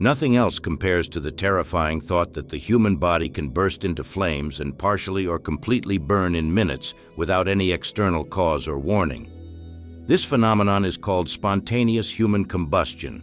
Nothing else compares to the terrifying thought that the human body can burst into flames and partially or completely burn in minutes without any external cause or warning. This phenomenon is called spontaneous human combustion.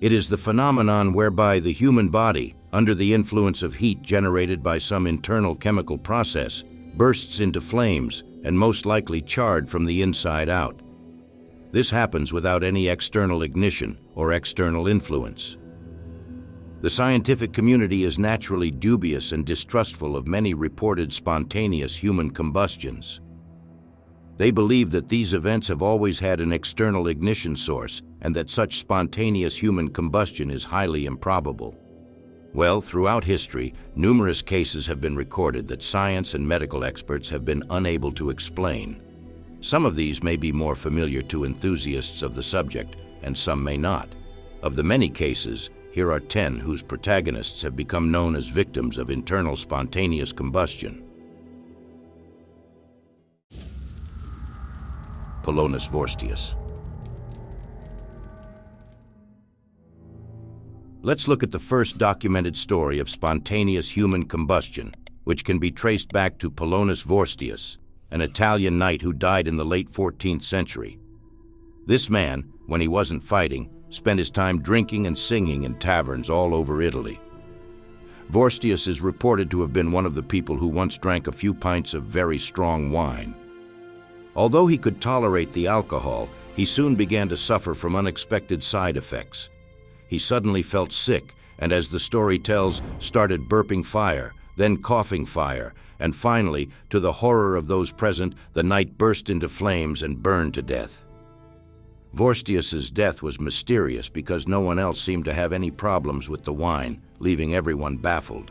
It is the phenomenon whereby the human body, under the influence of heat generated by some internal chemical process, bursts into flames and most likely charred from the inside out. This happens without any external ignition or external influence. The scientific community is naturally dubious and distrustful of many reported spontaneous human combustions. They believe that these events have always had an external ignition source and that such spontaneous human combustion is highly improbable. Well, throughout history, numerous cases have been recorded that science and medical experts have been unable to explain. Some of these may be more familiar to enthusiasts of the subject, and some may not. Of the many cases, here are 10 whose protagonists have become known as victims of internal spontaneous combustion. Polonus Vorstius. Let's look at the first documented story of spontaneous human combustion, which can be traced back to Polonus Vorstius, an Italian knight who died in the late 14th century. This man, when he wasn't fighting, spent his time drinking and singing in taverns all over Italy. Vorstius is reported to have been one of the people who once drank a few pints of very strong wine. Although he could tolerate the alcohol, he soon began to suffer from unexpected side effects. He suddenly felt sick and, as the story tells, started burping fire, then coughing fire, and finally, to the horror of those present, the knight burst into flames and burned to death. Vorstius's death was mysterious because no one else seemed to have any problems with the wine, leaving everyone baffled.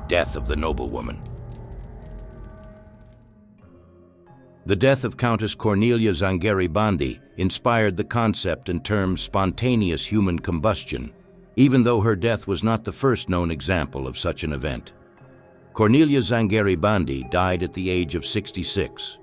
Death of the noblewoman. The death of Countess Cornelia Zangaribanti inspired the concept and term spontaneous human combustion, even though her death was not the first known example of such an event. Cornelia Zangaribanti died at the age of 66.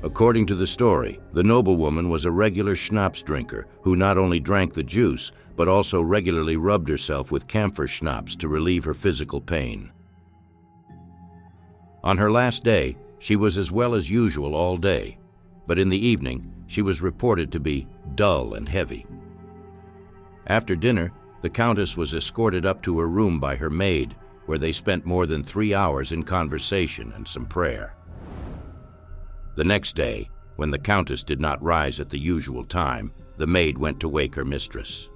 According to the story, the noblewoman was a regular schnapps drinker who not only drank the juice, but also regularly rubbed herself with camphor schnapps to relieve her physical pain. On her last day, she was as well as usual all day, but in the evening, she was reported to be dull and heavy. After dinner, the Countess was escorted up to her room by her maid, where they spent more than 3 hours in conversation and some prayer. The next day, when the Countess did not rise at the usual time, the maid went to wake her mistress.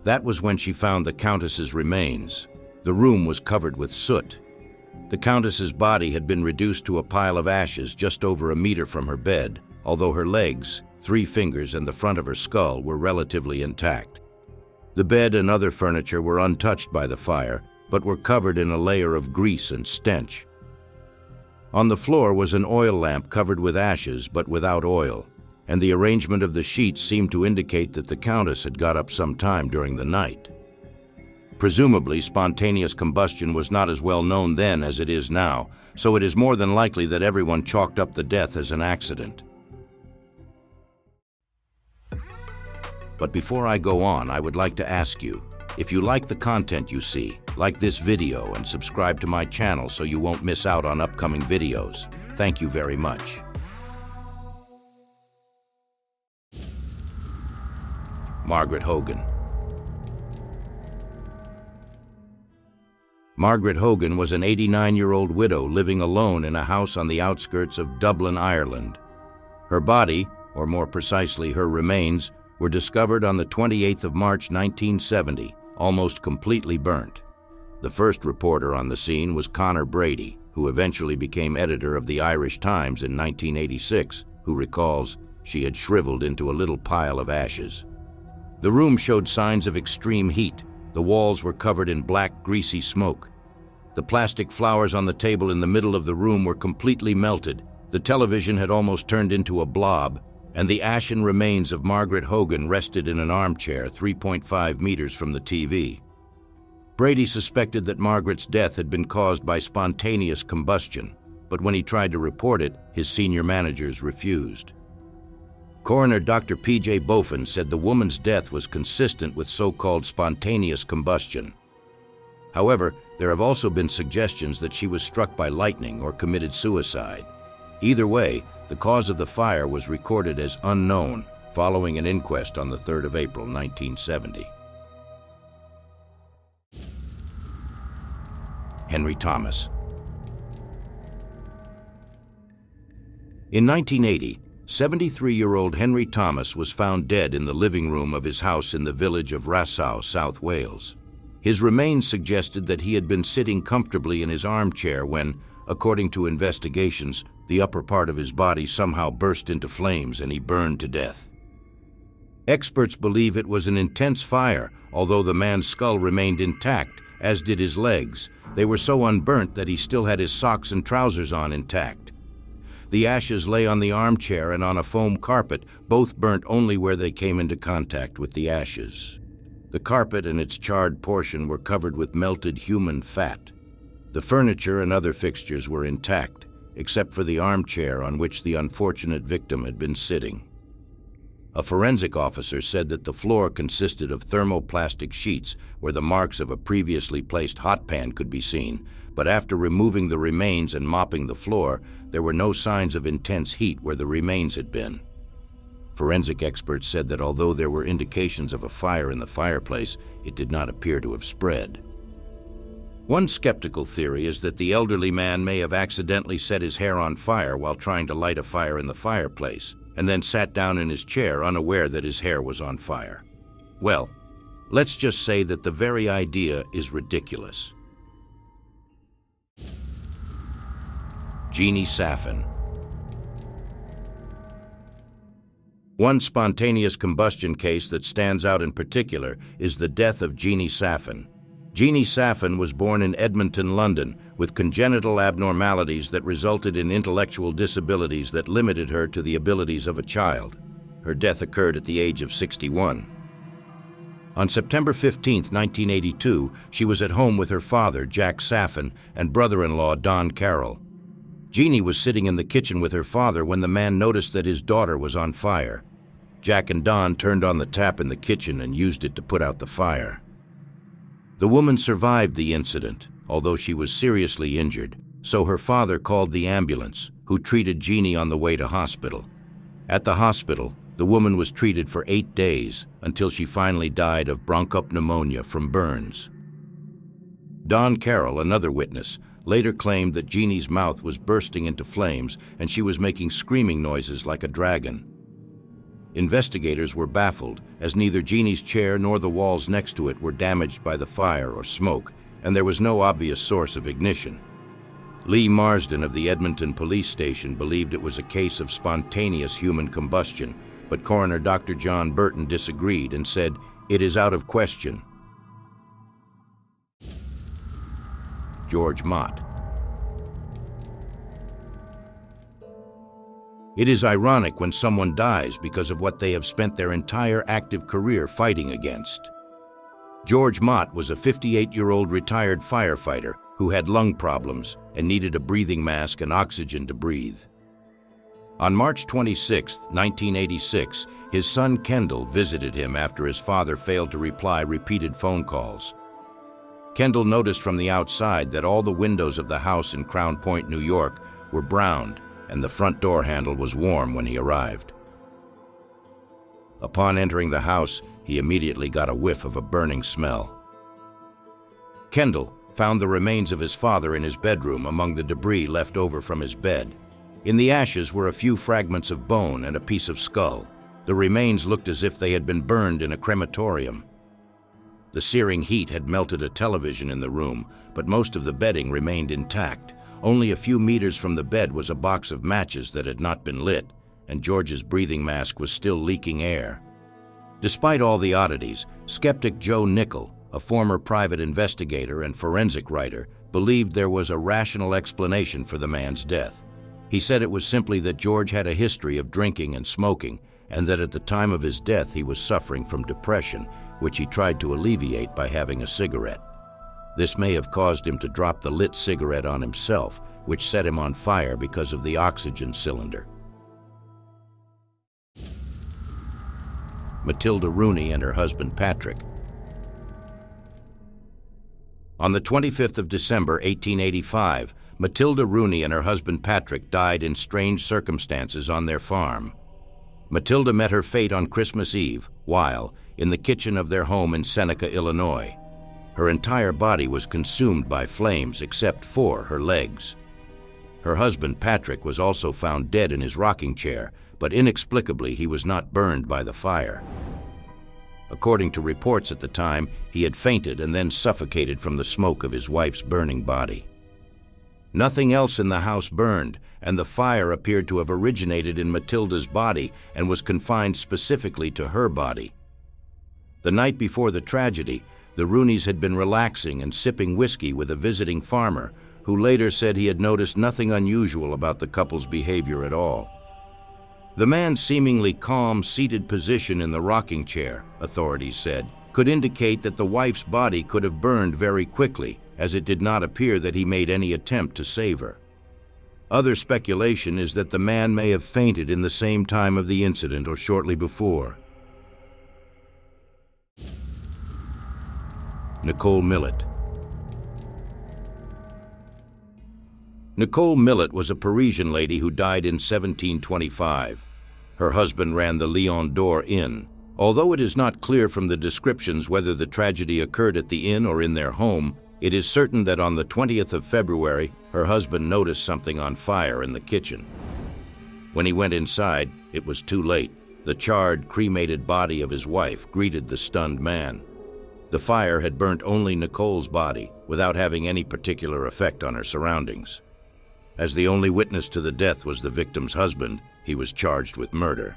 That was when she found the Countess's remains. The room was covered with soot. The Countess's body had been reduced to a pile of ashes just over a meter from her bed, although her legs, 3 fingers, and the front of her skull were relatively intact. The bed and other furniture were untouched by the fire, but were covered in a layer of grease and stench. On the floor was an oil lamp covered with ashes but without oil, and the arrangement of the sheets seemed to indicate that the Countess had got up some time during the night. Presumably, spontaneous combustion was not as well known then as it is now, so it is more than likely that everyone chalked up the death as an accident. But before I go on, I would like to ask you, if you like the content you see, like this video and subscribe to my channel so you won't miss out on upcoming videos. Thank you very much. Margaret Hogan. Margaret Hogan was an 89-year-old widow living alone in a house on the outskirts of Dublin, Ireland. Her body, or more precisely her remains, were discovered on the 28th of March 1970, almost completely burnt. The first reporter on the scene was Conor Brady, who eventually became editor of the Irish Times in 1986, who recalls, "She had shriveled into a little pile of ashes." The room showed signs of extreme heat. The walls were covered in black, greasy smoke. The plastic flowers on the table in the middle of the room were completely melted. The television had almost turned into a blob, and the ashen remains of Margaret Hogan rested in an armchair 3.5 meters from the TV. Brady suspected that Margaret's death had been caused by spontaneous combustion, but when he tried to report it, his senior managers refused. Coroner Dr. P.J. Bofen said the woman's death was consistent with so-called spontaneous combustion. However, there have also been suggestions that she was struck by lightning or committed suicide. Either way, the cause of the fire was recorded as unknown following an inquest on the 3rd of April, 1970. Henry Thomas. In 1980, 73-year-old Henry Thomas was found dead in the living room of his house in the village of Rassaw, South Wales. His remains suggested that he had been sitting comfortably in his armchair when, according to investigations, the upper part of his body somehow burst into flames and he burned to death. Experts believe it was an intense fire, although the man's skull remained intact, as did his legs. They were so unburnt that he still had his socks and trousers on intact. The ashes lay on the armchair and on a foam carpet, both burnt only where they came into contact with the ashes. The carpet and its charred portion were covered with melted human fat. The furniture and other fixtures were intact, except for the armchair on which the unfortunate victim had been sitting. A forensic officer said that the floor consisted of thermoplastic sheets where the marks of a previously placed hot pan could be seen, but after removing the remains and mopping the floor, there were no signs of intense heat where the remains had been. Forensic experts said that although there were indications of a fire in the fireplace, it did not appear to have spread. One skeptical theory is that the elderly man may have accidentally set his hair on fire while trying to light a fire in the fireplace, and then sat down in his chair unaware that his hair was on fire. Well, let's just say that the very idea is ridiculous. Jeannie Saffin. One spontaneous combustion case that stands out in particular is the death of Jeannie Saffin. Jeannie Saffin was born in Edmonton, London, with congenital abnormalities that resulted in intellectual disabilities that limited her to the abilities of a child. Her death occurred at the age of 61. On September 15, 1982, she was at home with her father, Jack Saffin, and brother-in-law, Don Carroll. Jeannie was sitting in the kitchen with her father when the man noticed that his daughter was on fire. Jack and Don turned on the tap in the kitchen and used it to put out the fire. The woman survived the incident, although she was seriously injured, so her father called the ambulance, who treated Jeannie on the way to hospital. At the hospital, the woman was treated for 8 days until she finally died of bronchopneumonia from burns. Don Carroll, another witness, later claimed that Jeannie's mouth was bursting into flames and she was making screaming noises like a dragon. Investigators were baffled, as neither Jeannie's chair nor the walls next to it were damaged by the fire or smoke, and there was no obvious source of ignition. Lee Marsden of the Edmonton Police Station believed it was a case of spontaneous human combustion, but coroner Dr. John Burton disagreed and said, "It is out of question." George Mott. It is ironic when someone dies because of what they have spent their entire active career fighting against. George Mott was a 58-year-old retired firefighter who had lung problems and needed a breathing mask and oxygen to breathe. On March 26, 1986, his son Kendall visited him after his father failed to reply repeated phone calls. Kendall noticed from the outside that all the windows of the house in Crown Point, New York, were browned, and the front door handle was warm when he arrived. Upon entering the house, he immediately got a whiff of a burning smell. Kendall found the remains of his father in his bedroom among the debris left over from his bed. In the ashes were a few fragments of bone and a piece of skull. The remains looked as if they had been burned in a crematorium. The searing heat had melted a television in the room, but most of the bedding remained intact. Only a few meters from the bed was a box of matches that had not been lit, and George's breathing mask was still leaking air. Despite all the oddities, skeptic Joe Nickel, a former private investigator and forensic writer, believed there was a rational explanation for the man's death. He said it was simply that George had a history of drinking and smoking, and that at the time of his death he was suffering from depression, which he tried to alleviate by having a cigarette. This may have caused him to drop the lit cigarette on himself, which set him on fire because of the oxygen cylinder. Matilda Rooney and her husband Patrick. On the 25th of December, 1885, Matilda Rooney and her husband Patrick died in strange circumstances on their farm. Matilda met her fate on Christmas Eve while in the kitchen of their home in Seneca, Illinois. Her entire body was consumed by flames except for her legs. Her husband Patrick was also found dead in his rocking chair, but inexplicably he was not burned by the fire. According to reports at the time, he had fainted and then suffocated from the smoke of his wife's burning body. Nothing else in the house burned, and the fire appeared to have originated in Matilda's body and was confined specifically to her body. The night before the tragedy, the Rooneys had been relaxing and sipping whiskey with a visiting farmer, who later said he had noticed nothing unusual about the couple's behavior at all. The man's seemingly calm, seated position in the rocking chair, authorities said, could indicate that the wife's body could have burned very quickly, as it did not appear that he made any attempt to save her. Other speculation is that the man may have fainted in the same time of the incident or shortly before. Nicole Millet. Nicole Millet was a Parisian lady who died in 1725. Her husband ran the Lion d'Or Inn. Although it is not clear from the descriptions whether the tragedy occurred at the inn or in their home, it is certain that on the 20th of February, her husband noticed something on fire in the kitchen. When he went inside, it was too late. The charred, cremated body of his wife greeted the stunned man. The fire had burnt only Nicole's body, without having any particular effect on her surroundings. As the only witness to the death was the victim's husband, he was charged with murder.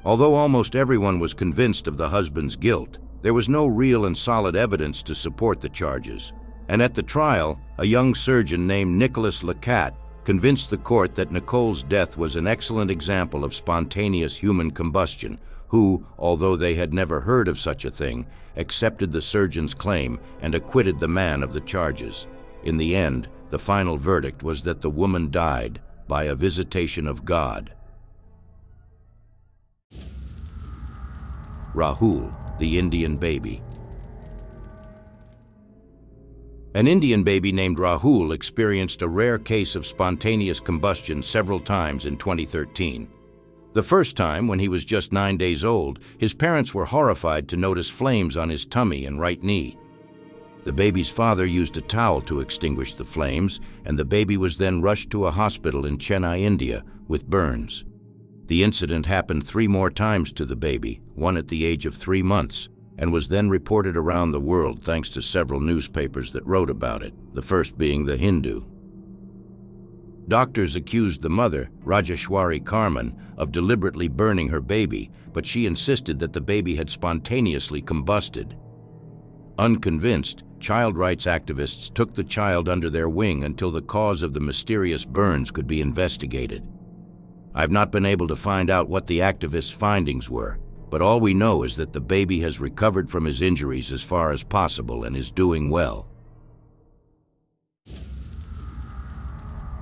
Although almost everyone was convinced of the husband's guilt, there was no real and solid evidence to support the charges. And at the trial, a young surgeon named Nicholas Lecat convinced the court that Nicole's death was an excellent example of spontaneous human combustion, who, although they had never heard of such a thing, accepted the surgeon's claim and acquitted the man of the charges. In the end, the final verdict was that the woman died by a visitation of God. Rahul, the Indian baby. An Indian baby named Rahul experienced a rare case of spontaneous combustion several times in 2013. The first time, when he was just 9 days old, his parents were horrified to notice flames on his tummy and right knee. The baby's father used a towel to extinguish the flames, and the baby was then rushed to a hospital in Chennai, India, with burns. The incident happened 3 more times to the baby, one at the age of 3 months, and was then reported around the world thanks to several newspapers that wrote about it, the first being the Hindu. Doctors accused the mother, Rajeshwari Carman, of deliberately burning her baby, but she insisted that the baby had spontaneously combusted. Unconvinced, child rights activists took the child under their wing until the cause of the mysterious burns could be investigated. I've not been able to find out what the activists' findings were, but all we know is that the baby has recovered from his injuries as far as possible and is doing well.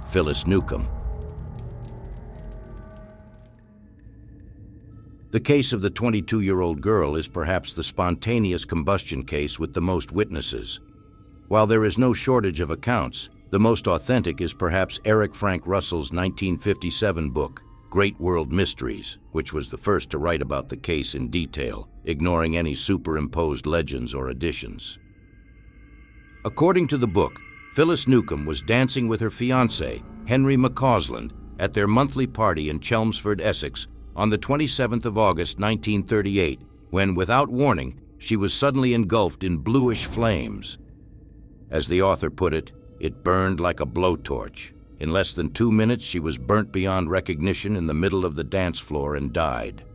Phyllis Newcombe. The case of the 22-year-old girl is perhaps the spontaneous combustion case with the most witnesses. While there is no shortage of accounts, the most authentic is perhaps Eric Frank Russell's 1957 book, Great World Mysteries, which was the first to write about the case in detail, ignoring any superimposed legends or additions. According to the book, Phyllis Newcombe was dancing with her fiancé, Henry McCausland, at their monthly party in Chelmsford, Essex, on the 27th of August, 1938, when, without warning, she was suddenly engulfed in bluish flames. As the author put it, it burned like a blowtorch. In less than 2 minutes, she was burnt beyond recognition in the middle of the dance floor and died.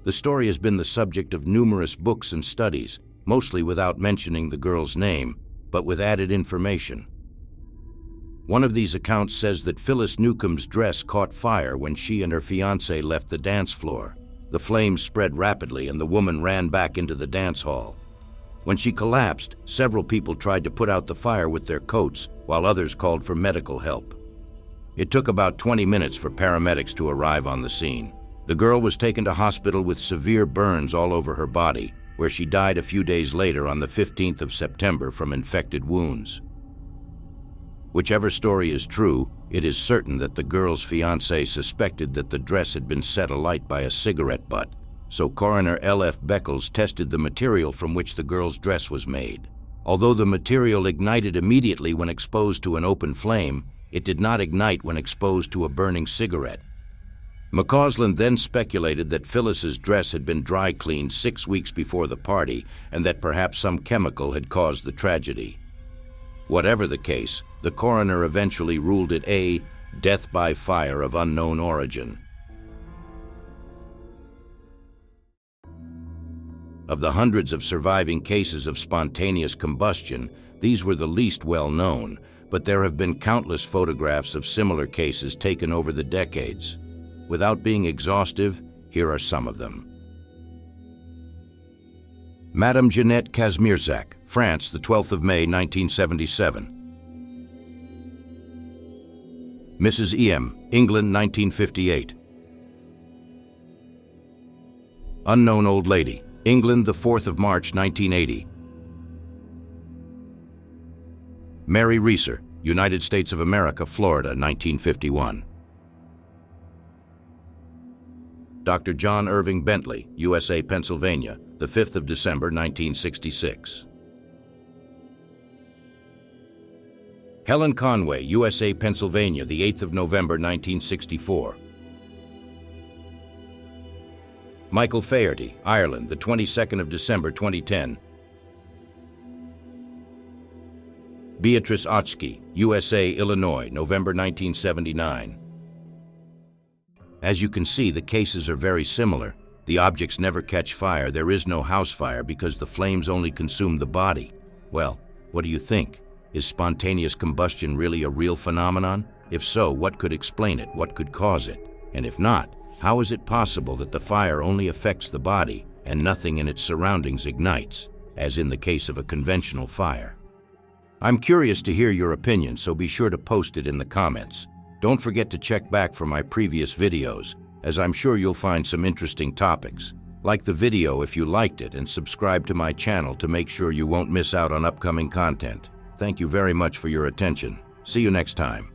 The story has been the subject of numerous books and studies, mostly without mentioning the girl's name, but with added information. One of these accounts says that Phyllis Newcombe's dress caught fire when she and her fiancé left the dance floor. The flames spread rapidly and the woman ran back into the dance hall. When she collapsed, several people tried to put out the fire with their coats, while others called for medical help. It took about 20 minutes for paramedics to arrive on the scene. The girl was taken to hospital with severe burns all over her body, where she died a few days later on the 15th of September from infected wounds. Whichever story is true, it is certain that the girl's fiancé suspected that the dress had been set alight by a cigarette butt, so coroner L.F. Beckles tested the material from which the girl's dress was made. Although the material ignited immediately when exposed to an open flame, it did not ignite when exposed to a burning cigarette. McCausland then speculated that Phyllis's dress had been dry cleaned 6 weeks before the party and that perhaps some chemical had caused the tragedy. Whatever the case, the coroner eventually ruled it a death by fire of unknown origin. Of the hundreds of surviving cases of spontaneous combustion, these were the least well known, but there have been countless photographs of similar cases taken over the decades. Without being exhaustive, here are some of them. Madame Jeanette Kazmierczak, France, the 12th of May, 1977. Mrs. E.M., England, 1958. Unknown old lady, England, the 4th of March, 1980. Mary Reeser, United States of America, Florida, 1951. Dr. John Irving Bentley, USA, Pennsylvania, the 5th of December, 1966. Helen Conway, USA, Pennsylvania, the 8th of November, 1964. Michael Faherty, Ireland, the 22nd of December, 2010. Beatrice Otschke, USA, Illinois, November 1979. As you can see, the cases are very similar. The objects never catch fire. There is no house fire because the flames only consume the body. Well, what do you think? Is spontaneous combustion really a real phenomenon? If so, what could explain it? What could cause it? And if not, how is it possible that the fire only affects the body and nothing in its surroundings ignites, as in the case of a conventional fire? I'm curious to hear your opinion, so be sure to post it in the comments. Don't forget to check back for my previous videos, as I'm sure you'll find some interesting topics. Like the video if you liked it, and subscribe to my channel to make sure you won't miss out on upcoming content. Thank you very much for your attention. See you next time.